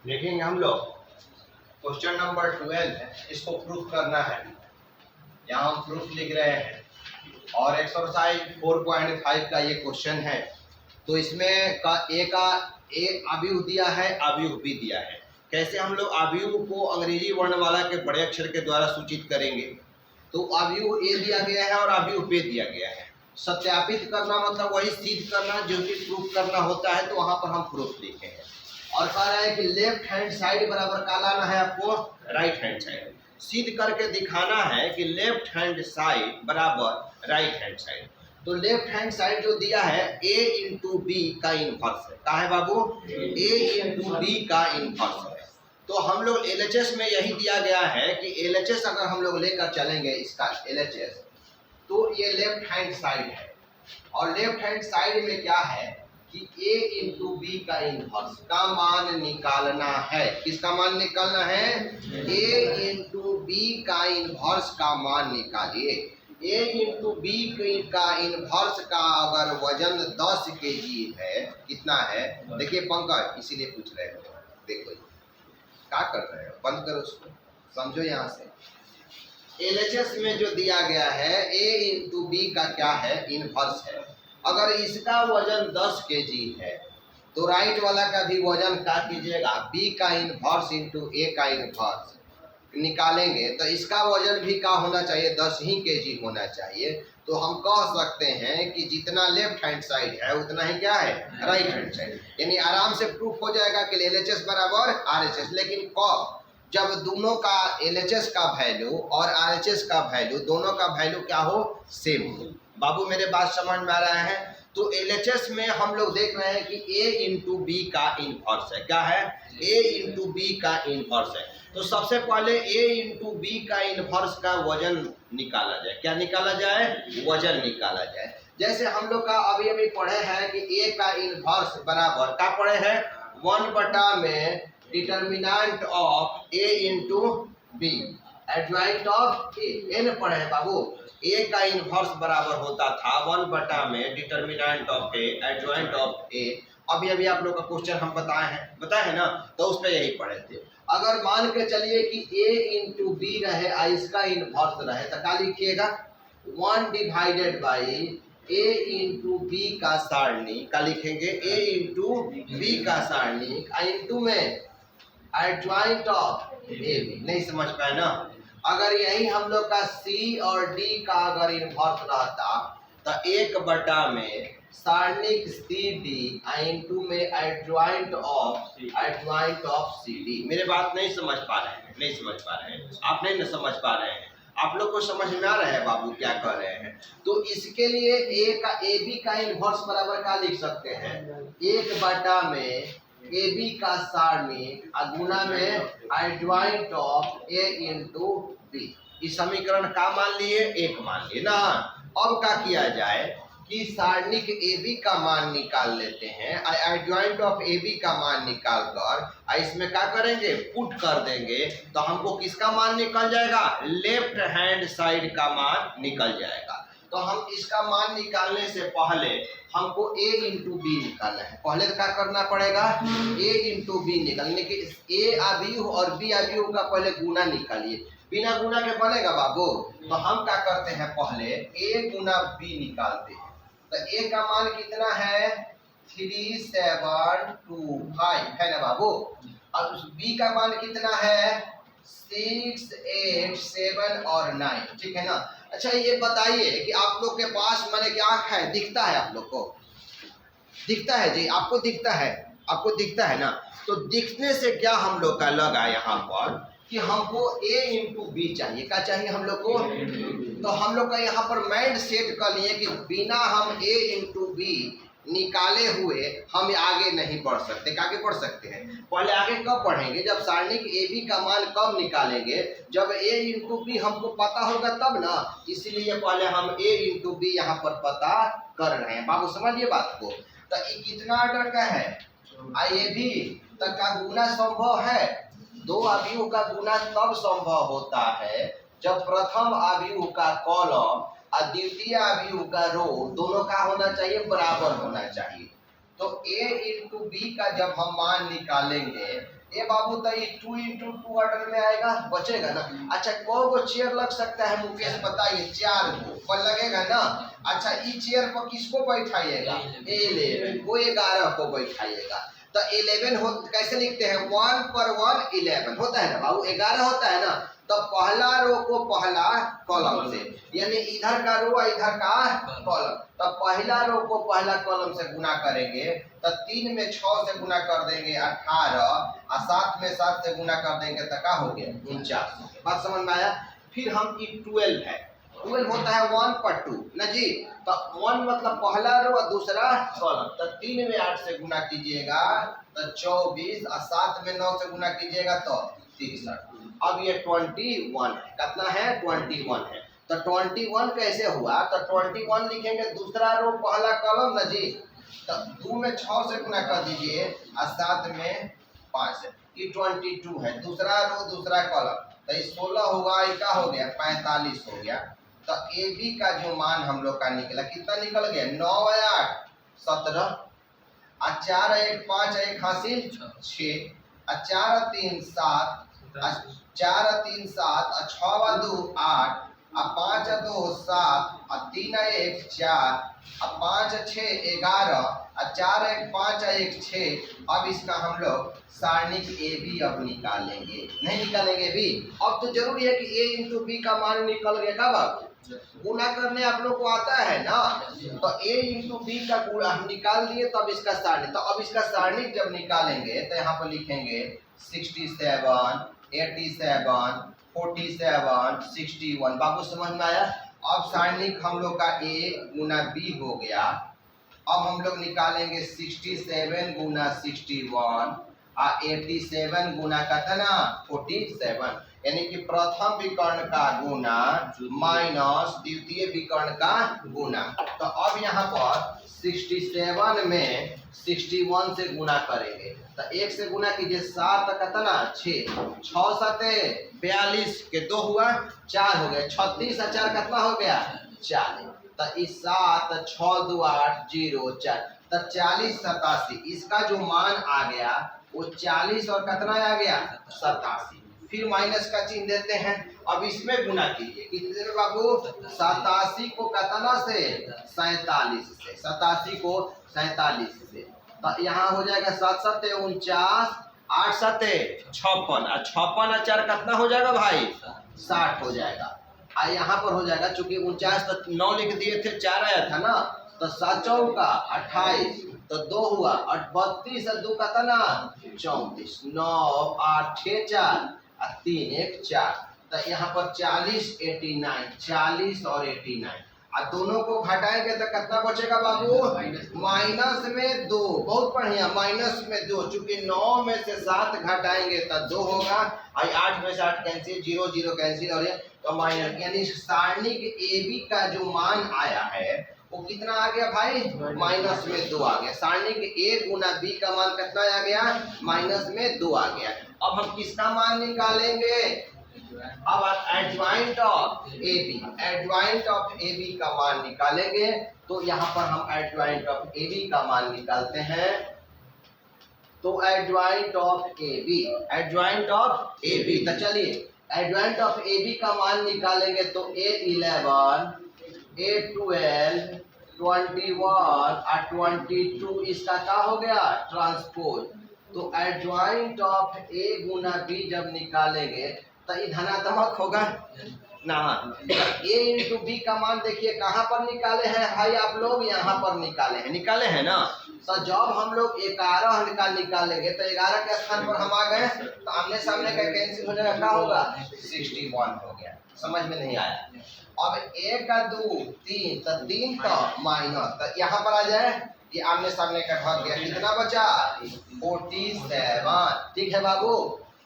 देखेंगे हम लोग क्वेश्चन नंबर 12 है, इसको प्रूफ करना है। यहाँ हम प्रूफ लिख रहे हैं और एक्सरसाइज 4.5 का ये क्वेश्चन है। तो इसमें का ए अवयव दिया है, अवयव बी दिया है। कैसे हम लोग अवयव को अंग्रेजी वर्णमाला के बड़े अक्षर के द्वारा सूचित करेंगे। तो अवयव ए दिया गया है और अवयव बी दिया गया है। सत्यापित करना मतलब वही सिद्ध करना जो कि प्रूफ करना होता है। तो वहां पर हम प्रूफ लिखे हैं और कह रहा है कि लेफ्ट हैंड साइड बराबर का लाना है आपको राइट हैंड साइड। सिद्ध करके दिखाना है कि लेफ्ट हैंड साइड बराबर राइट हैंड साइड। तो लेफ्ट हैंड साइड जो दिया है a इंटू बी का इनवर्स है। कहा है बाबू? a इंटू बी का इनवर्स है। तो हम लोग LHS में यही दिया गया है कि LHS अगर हम लोग लेकर चलेंगे इसका LHS, तो ये लेफ्ट हैंड साइड है और लेफ्ट हैंड साइड में क्या है कि a इंटू बी का इनवर्स का मान निकालना है। किसका मान निकालना है? a इंटू बी का इनवर्स का मान निकालिए। a इंटू बी का इनवर्स का अगर वजन 10 kg है, कितना है? देखिए पंकज, इसीलिए पूछ रहे हो। देखो क्या कर रहे हो, बंद करो उसको, समझो। यहाँ से LHS में जो दिया गया है a इंटू बी का क्या है? इनवर्स है। अगर इसका वजन 10 kg है तो राइट वाला का भी वजन क्या कीजिएगा? b का इनवर्स इंटू a का इनवर्स निकालेंगे तो इसका वजन भी क्या होना चाहिए? 10 ही kg होना चाहिए। तो हम कह सकते हैं कि जितना लेफ्ट हैंड साइड है उतना ही क्या है? Right hand side. यानी आराम से प्रूफ हो जाएगा कि LHS बराबर RHS। लेकिन कब? जब दोनों का LHS का वैल्यू और RHS का वैल्यू, दोनों का वैल्यू क्या हो? सेम हो। बाबू मेरे बात समझ में आ रहा है? तो LHS में हम लोग देख रहे हैं कि a इंटू बी का इनवर्स है। क्या है? a इंटू बी का इनवर्स है। तो सबसे पहले a इंटू बी का इनवर्स का वजन निकाला जाए। क्या निकाला जाए? वजन निकाला जाए। जैसे हम लोग का अभी पढ़े हैं कि a का इनवर्स बराबर क्या पढ़े हैं? 1 बटा में determinant of a into B adjoint of a। n पढ़े हैं बाबू। a का इनवर्स बराबर होता था 1 बटा में determinant of a adjoint of a। अभी आप लोग का क्वेश्चन हम बताए हैं ना, तो उस पर यही पढ़े थे। अगर मान के चलिए कि a इंटू बी रहे और इसका इनवर्स रहे तो क्या लिखिएगा? 1 divided by a into B का सारणी। क्या लिखेंगे? a इंटू बी का सारणी इंटू में एडजॉइंट ऑफ ए बी। नहीं समझ पाए ना? अगर यही हम लोग का C और D का अगर इनवर्स रहता तो 1 बटा में सारणिक CD इंटू में एडजॉइंट ऑफ CD। मेरे बात नहीं समझ पा रहे हैं? नहीं समझ पा रहे हैं? आप नहीं न समझ पा रहे हैं? आप लोग को समझ में आ रहा है बाबू क्या कर रहे हैं? तो इसके लिए AB का इनवर्स बराबर क्या लिख सकते हैं? 1 बटा में AB का सारणी गुना में adjoint of A into B. इस समीकरण का मान लिए 1 मान लिए ना। अब क्या किया जाए कि सारणिक AB का मान निकाल लेते हैं, एडजॉइंट ऑफ AB का मान निकाल कर इसमें क्या करेंगे? पुट कर देंगे तो हमको किसका मान निकल जाएगा? लेफ्ट हैंड साइड का मान निकल जाएगा। तो हम इसका मान निकालने से पहले हमको a इंटू बी निकालना है। पहले क्या करना पड़ेगा? a इंटू बी निकालने के a अवयव और b अवयव का पहले गुना निकालिए। बिना गुना के बनेगा बाबू? तो हम क्या करते हैं? पहले a गुना b निकालते हैं। तो a का मान कितना है? 3725 है ना बाबू? और b का मान कितना है? 6, 8, 7 और 9। ठीक है ना? अच्छा ये बताइए कि आप लोग के पास मैंने क्या आँख है? दिखता है आप लोग को? दिखता है जी? आपको दिखता है? आपको दिखता है ना? तो दिखने से क्या हम लोग का लगा यहाँ पर कि हमको a इंटू बी चाहिए। क्या चाहिए हम लोग को? तो हम लोग का यहाँ पर माइंड सेट कर लिए कि बिना हम a इंटू बी निकाले हुए हम आगे नहीं बढ़ सकते। आगे बढ़ सकते हैं? पहले आगे कब बढ़ेंगे? जब सारणिक AB का मान कब निकालेंगे? जब a इंटू बी हमको पता होगा तब ना। इसीलिए पहले हम a इंटू बी यहाँ पर पता कर रहे हैं। बाबू समझिए बात को। तो ये कितना ऑर्डर का है? AB तक का गुना संभव है? 2 अवयव का गुना तब संभव होता है जब प्रथम अवयव का कॉलम और द्वितीय अवयव का रो दोनों का होना चाहिए? बराबर होना चाहिए। तो a इंटू बी का जब हम मान निकालेंगे ए बाबू तो ये 2 into 2 ऑर्डर में आएगा, बचेगा ना। अच्छा कौ गो चेयर लग सकता है मुकेश बताइए? 4 गो पर लगेगा ना। अच्छा इस चेयर पर किसको बैठाइएगा? 11 को 11 को बैठाइएगा। तो 11 हो कैसे लिखते हैं? 1 पर 1 11 होता है ना बाबू, 11 होता है ना। तो पहला रो को पहला कॉलम से, यानी इधर का रो इधर का कॉलम, तो पहला रो को पहला कॉलम से गुना करेंगे तो 3 में 6 से गुना कर देंगे 18 और 7 में 7 से गुना कर देंगे तो क्या हो गया? 49। बात समझ में आया? फिर हम 12 है, 12 होता है 1 पर 2 ना जी। तो 1 मतलब पहला रो और दूसरा कॉलम, तो 3 में 8 से गुना कीजिएगा तो 24 और 7 में 9 से गुना कीजिएगा तो 63। अब ये 21 है, कितना है? 21 है। तो 21 कैसे हुआ? तो 21 लिखेंगे दूसरा रो पहला कॉलम ना जी, तो 2 में 6 से गुना कर दीजिए और 7 में 5 से, ये 22 है दूसरा रो दूसरा कॉलम। तो ये 16 होगा, ये क्या हो गया? 45 हो गया। तो ए बी का जो मान हम लोग का निकला, कितना निकल गया? 9 और 8 17 और 4 1 5 1 हासिल 6 और 4 3 7 4 3 7 और 6 और 2 8 और 5 और 2 7 और 3 और 1 4 और 5 और 6 11 और 4 1 5 और 1 6। अब इसका हम लोग सारणिक ए बी अब निकालेंगे, नहीं निकालेंगे बी? अब तो जरूरी है कि ए इंटू बी का मान निकल गया। कब? अब गुना करने आप लोग को आता है ना, तो a इंटू बी का गुणा हम निकाल दिए, तो अब इसका सारणी, तो अब इसका सारणी जब निकालेंगे तो यहाँ पर लिखेंगे 67 87 47 61। बाबू समझ में आया? अब सारणी हम लोग का a गुना b हो गया। अब हम लोग निकालेंगे 67 गुना 61 और 87 गुना कितना? 47, यानी कि प्रथम विकर्ण का गुना माइनस द्वितीय विकर्ण का गुना। तो अब यहाँ पर 67 में 61 से गुना करेंगे, तो 1 से गुना कीजिए 7 कितना? 6 6 7 42 के 2 हुआ 4 हो गया, 36 और 4 कितना हो गया? 40। तो इस 7 6 2 8 0 4, तो 40 87। इसका जो मान आ गया वो 40 और कितना आ गया? 87। फिर माइनस का चिन्ह देते हैं। अब इसमें गुना कीजिए, कितने में बाबू? 87 को कितना से? 47 से। 87 को 47 से, तो यहाँ हो जाएगा 7 7 49 8 7 56 और 56 और 4 कितना हो जाएगा भाई? 60 हो जाएगा। यहाँ पर हो जाएगा, चूंकि 49 तो 9 लिख दिए थे, 4 आया था ना, तो 7 चौका 28, तो 2 हुआ और 32 और 2 कितना? 34। 9 8 6 4 और 3 1 4, तो यहाँ पर 40 89 40 और 89, और दोनों को घटाएंगे तो कितना बचेगा बाबू? माइनस में 2। बहुत बढ़िया, माइनस में 2। चूंकि 9 में से 7 घटाएंगे तो 2 होगा, और 8 में से 8 कैंसिल, 0 0 कैंसिल, और तो माइनस, यानी सारणिक ए बी का जो मान आया है वो कितना आ गया भाई? माइनस में 2 आ गया। सारणिक ए गुना बी का मान कितना आ गया? माइनस में 2 आ गया। अब हम किसका मान निकालेंगे? अब adjoint of A B, adjoint of A B का मान निकालेंगे। तो यहाँ पर हम एडजॉइंट ऑफ ए बी का मान निकालते हैं। तो adjoint of A B, adjoint of A B, तो चलिए एडजॉइंट ऑफ ए बी का मान निकालेंगे। तो A11 A12 21 और 22 इसका क्या हो गया? ट्रांसपोज। तो एडजॉइंट ऑफ ए गुना बी जब निकालेंगे तो ये धनात्मक होगा ना। ए इंटू बी का मान देखिए कहाँ पर निकाले हैं भाई आप लोग? यहाँ पर निकाले हैं, निकाले हैं ना। तो जब हम लोग 11 का निकालेंगे तो 11 के स्थान पर हम आ गए, तो आमने सामने का कैंसिल हो जाएगा, क्या होगा? 61 हो गया। समझ में नहीं आया? अब 1 का 2 3, तो 3 का माइनस, तो यहाँ पर आ जाए, ये आमने सामने का भाग गया, कितना बचा? 47। ठीक है बाबू।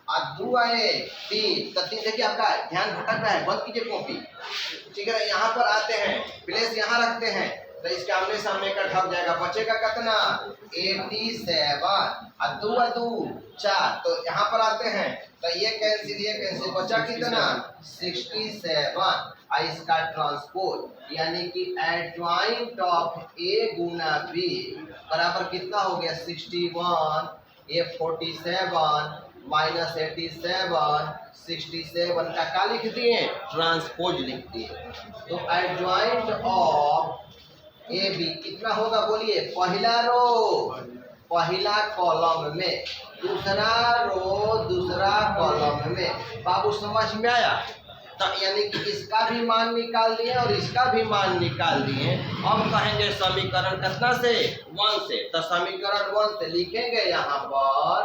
और 2 आए 3, तो 3 देखिए आपका ध्यान भटक रहा है, बंद कीजिए कॉपी। ठीक है, यहाँ पर आते हैं, प्लेस यहाँ रखते हैं, तो इसके आमने सामने का ढक जाएगा, बचेगा कितना? 87 और 2 और 2 4, तो यहाँ पर आते हैं, तो ये कैंसिल, बचा कितना? 67। और इसका ट्रांसपोज यानी कि एडजॉइंट ऑफ ए गुना बी बराबर कितना हो गया? 61, ये 47 माइनस 87 67 का क्या लिख दिए? ट्रांसपोज लिख दिए। तो एडजॉइंट ऑफ ए बी कितना होगा बोलिए? पहला रो पहला कॉलम में, दूसरा रो दूसरा कॉलम में। बाबू समझ में आया? तो यानी कि इसका भी मान निकाल दिए और इसका भी मान निकाल दिए। अब कहेंगे समीकरण कितना से? 1 से। तो समीकरण 1 से लिखेंगे यहाँ पर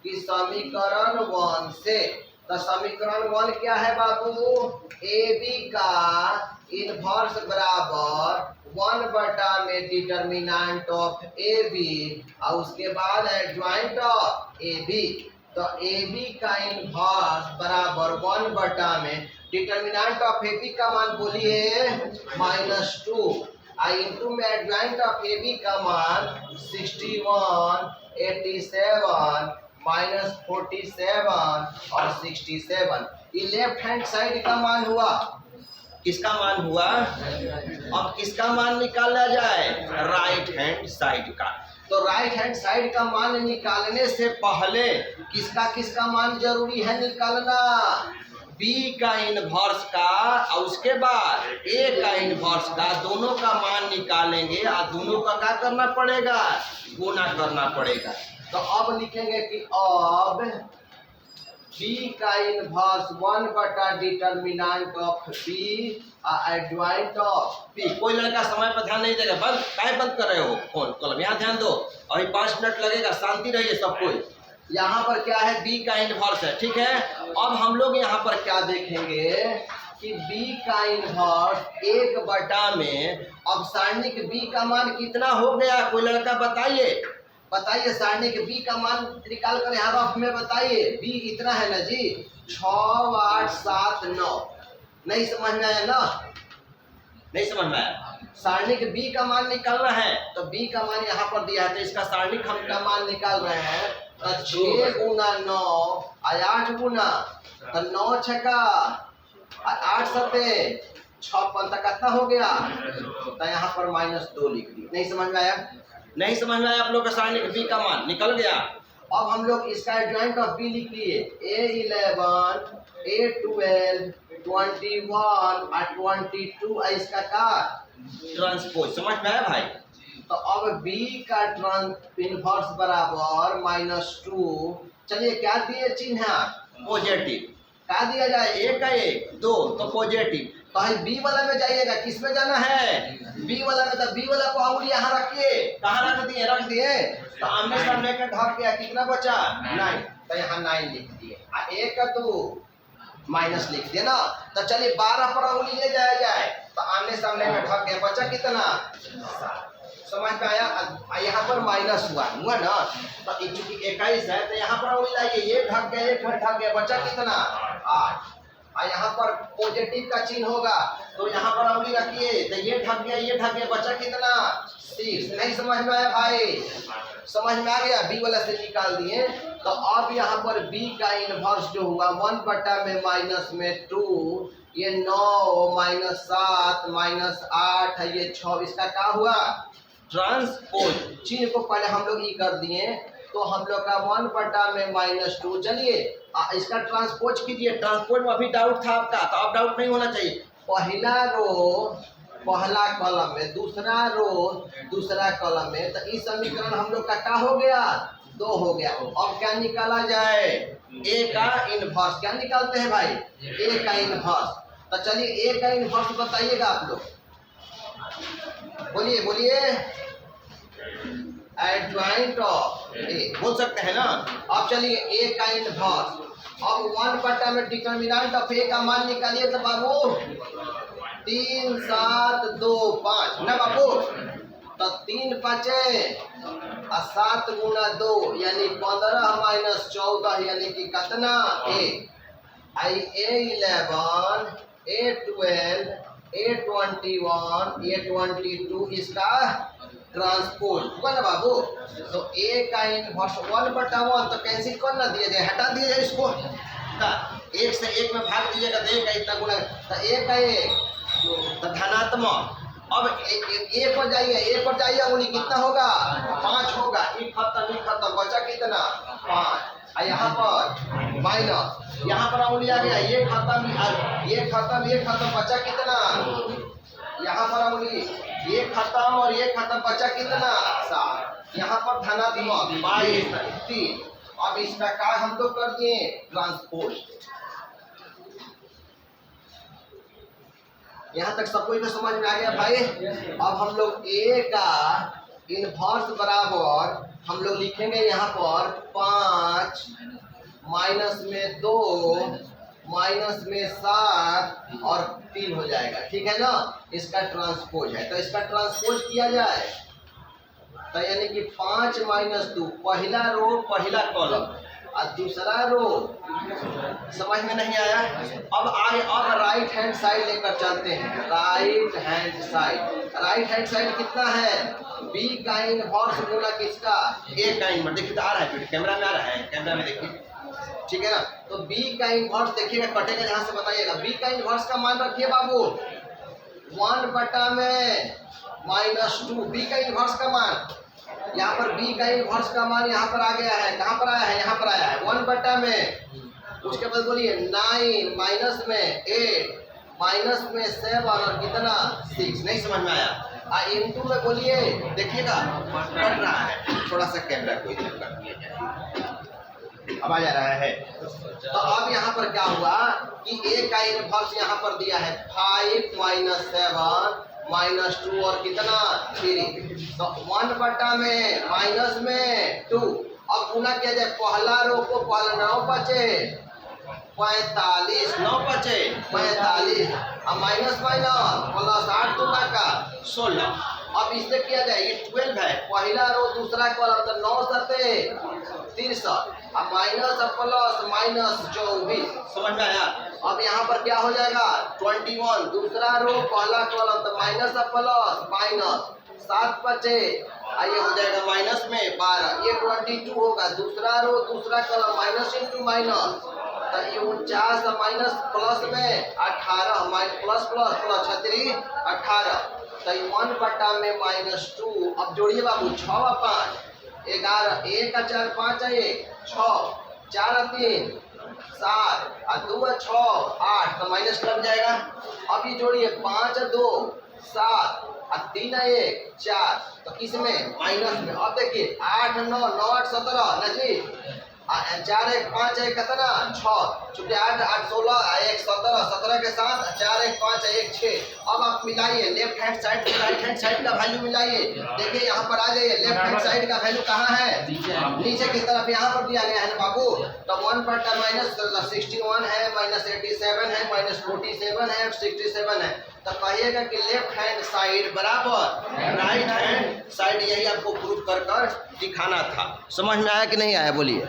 कि समीकरण 1 से। तो समीकरण 1 क्या है बाबू? ए बी का इनवर्स बराबर 1 में डिटर्मिनेंट ऑफ ए बी और उसके बाद एडजॉइंट ऑफ ए बी। तो ए बी का इनवर्स बराबर 1 में डिटर्मिनेंट ऑफ ए बी का मान बोलिए -2 आई इंटू में एडजॉइंट ऑफ ए बी का मान 61 87 -47 और 67। ये लेफ्ट हैंड साइड का मान हुआ। किसका मान हुआ? अब किसका मान निकाला जाए? राइट हैंड साइड का। तो राइट हैंड साइड का मान निकालने से पहले किसका मान जरूरी है निकालना? बी का इनवर्स का और उसके बाद ए का इनवर्स का, दोनों का मान निकालेंगे और दोनों का क्या करना पड़ेगा? गुना करना पड़ेगा। तो अब लिखेंगे कि अब बी का inverse 1 determinant of B adjoint of B. कोई लड़का समय पर ध्यान नहीं देगा। बंद काय बंद कर रहे हो फोन कलम? यहाँ ध्यान दो। अभी 5 मिनट लगेगा, शांति रहिए सब कोई। यहाँ पर क्या है? बी का इनवर्स है, ठीक है। अब हम लोग यहाँ पर क्या देखेंगे कि बी का इनवर्स 1 में, अब सारणिक बी का मान कितना हो गया? कोई लड़का बताइए सारणिक बी का मान निकाल कर यहाँ रफ में बताइए। बी इतना है ना जी, 6 8 7 9। नहीं समझ में आया ना? नहीं समझ में आया? सारणिक बी का मान निकालना है तो बी का मान यहाँ पर दिया है, तो इसका सारणिक हम का मान निकाल रहे हैं। तो 6 गुना 9 और 8 गुना, तो 9 छक्का 8 सत्ते 56 तक कितना हो गया? तो यहाँ पर -2 लिख दिया। नहीं समझ में आया? नहीं समझ में आया आप लोग का? सारणिक बी का मान निकल गया। अब हम लोग इसका एडजॉइंट ऑफ बी लिख लिए। A11 A12 21 और 22 इसका का ट्रांसपोज। समझ में आया भाई? तो अब बी का इनवर्स बराबर -2। चलिए क्या दिए चिन्ह? पॉजिटिव। क्या दिया जाए? 1 का 1 2 तो पॉजिटिव। तो बी वाला में जाइएगा। किस में जाना है? बी वाला में। तो बी वाला को अंगुली यहाँ रखिए। कहाँ रख दिए? रख दिए। तो आमने सामने का ढक गया। कितना बचा? 9। तो यहाँ 9 लिख दिए। 1 का 2 माइनस लिख दिए ना। तो चलिए 12 पर अंगुली ले जाया जाए। तो आमने सामने का ढक गया। बचा कितना? 7। समझ में आया? यहाँ पर माइनस हुआ ना। तो चूंकि 21 है तो यहाँ पर अंगुली लाइए। ये ढक गया, एक ढक गया। बचा कितना? 8। यहाँ पर पॉजिटिव का चिन्ह होगा तो यहाँ पर अंगुली रखिए। तो ये ढक गया, ये ढक गया। बचा कितना? 6। नहीं समझ में आया भाई? समझ में आ गया? बी वाला से निकाल दिए। तो अब यहाँ पर बी का इनवर्स जो हुआ 1 में -2, ये 9 -7 -8 है, ये 6। इसका क्या हुआ? ट्रांसपोज। चिन्ह को पहले हम लोग ये कर दिए। तो हम लोग का 1 में -2। चलिए इसका ट्रांसपोज कीजिए। ट्रांसपोज में अभी डाउट था आपका, तो अब डाउट नहीं होना चाहिए। पहला रो पहला कॉलम में, दूसरा रो दूसरा कॉलम में। तो इस समीकरण हम लोग का क्या हो गया? 2 हो गया। अब क्या निकाला जाए? ए का इनवर्स। क्या निकालते हैं भाई? ए का इनवर्स। तो चलिए ए का इनवर्स बताइएगा आप लोग। बोलिए एडजॉइंट ऑफ ए बोल सकते हैं ना। अब चलिए ए का इनवर्स। अब 1 में डिटर्मिनेंट ऑफ ए का मान निकालिए। तो बाबू 3 7 2 5 ना बाबू। तो 3 5 और 7 गुना 2 यानी 15 -14 यानी कि कितना? A11 A12 A21 A22 इसका ट्रांसपोज हुआ ना बाबू। तो ए का इनवर्स 1/1 तो कैंसिल कर ना दिया जाए, हटा दिया जाए इसको। 1 से 1 में भाग दीजिएगा तो 1 का इतना गुना। तो 1 का 1 तो धनात्मक। अब 1 पर जाइए उन्हीं कितना होगा? 5 होगा। एक खत्म बचा कितना? 5। यहाँ पर माइनस, यहाँ पर अंगुली आ गया, ये खत्म बचा कितना, यहाँ पर अंगुली ये खत्म और ये खत्म बचा कितना 7, यहाँ पर धनात्मक 22 3। अब इसका क्या हम तो कर दिए ट्रांसपोज। यहाँ तक सब कोई को समझ में आ गया भाई। अब हम लोग a का इनवर्स बराबर हम लोग लिखेंगे यहाँ पर 5 माइनस में 2 माइनस में 7 और 3 हो जाएगा, ठीक है ना। इसका ट्रांसपोज है, तो इसका ट्रांसपोज किया जाए तो यानी कि 5 माइनस 2 पहला रो पहला कॉलम और दूसरा रो, समझ में नहीं आया। अब राइट हैंड साइड लेकर चलते हैं। राइट हैंड साइड कितना है, b का इनवर्स गुना किसका, a का इनवर्स। देखिए तो आ रहा है, कैमरा में आ रहा है, कैमरा में देखिए, ठीक है ना। तो b का इनवर्स देखिएगा, कटेगा यहाँ से बताइएगा। b का इनवर्स का मान रखिए बाबू 1/-2। b का इनवर्स का मान यहाँ पर, b का इनवर्स का मान यहाँ पर आ गया है, कहाँ पर आया है, यहाँ पर आया है 1/में। उसके बाद बोलिए 9 माइनस में 8 माइनस में 7 और कितना 6। नहीं समझ में आया। इनटू में बोलिए, देखिएगा कट रहा है, थोड़ा सा कैमरा को इधर कर दिया जाए, अब आ जा रहा है। तो अब यहाँ पर क्या हुआ कि a का इनवर्स यहाँ पर दिया है 5 माइनस 7 माइनस 2 और कितना 3। तो 1/में माइनस में 2। अब गुना किया जाए, पहला रो को पहला 9 बचे 45, 9 बचे 45 और माइनस प्लस 8 2 का 16। अब इससे किया जाए, ये 12 है, पहला रो दूसरा कॉलम, तो 9 7 63 और माइनस प्लस माइनस 24। समझ में आया। अब यहाँ पर क्या हो जाएगा 21, दूसरा रो पहला कॉलम, तो माइनस प्लस माइनस 7 बचे, ये हो जाएगा माइनस में 12, ये 22 होगा, दूसरा रो दूसरा कॉलम माइनस इंटू माइनस, तो ये 49 माइनस प्लस में 18 प्लस प्लस प्लस 36 18, तो 1/में -2। अब जोड़िए बाबू 6 और 5 11, 1 का 4 5 है 6, 4 और 3 7 और 2 और 6 8, तो माइनस लग जाएगा। अब ये जोड़िए 5 और 2 7 और 3 और 1 4, तो किसमें माइनस में। अब देखिए 8 9 9 8 17 ना जी, 4 1 5 1 कितना 6, चूंकि 8 8 16 1 17 17 के साथ 4 1 5 1 6। अब आप मिलाइए लेफ्ट हैंड साइड से राइट हैंड साइड का वैल्यू मिलाइए। देखिए यहाँ पर आ जाइए, लेफ्ट हैंड साइड का वैल्यू कहाँ है, नीचे की तरफ यहाँ पर दिया गया है ना बाबू। तो 1/- माइनस 61 है, माइनस 87 है, माइनस 47 है, 67 है। तो कहिएगा कि लेफ्ट हैंड साइड बराबर राइट हैंड साइड, यही आपको प्रूफ कर दिखाना था। समझ में आया कि नहीं आया बोलिए।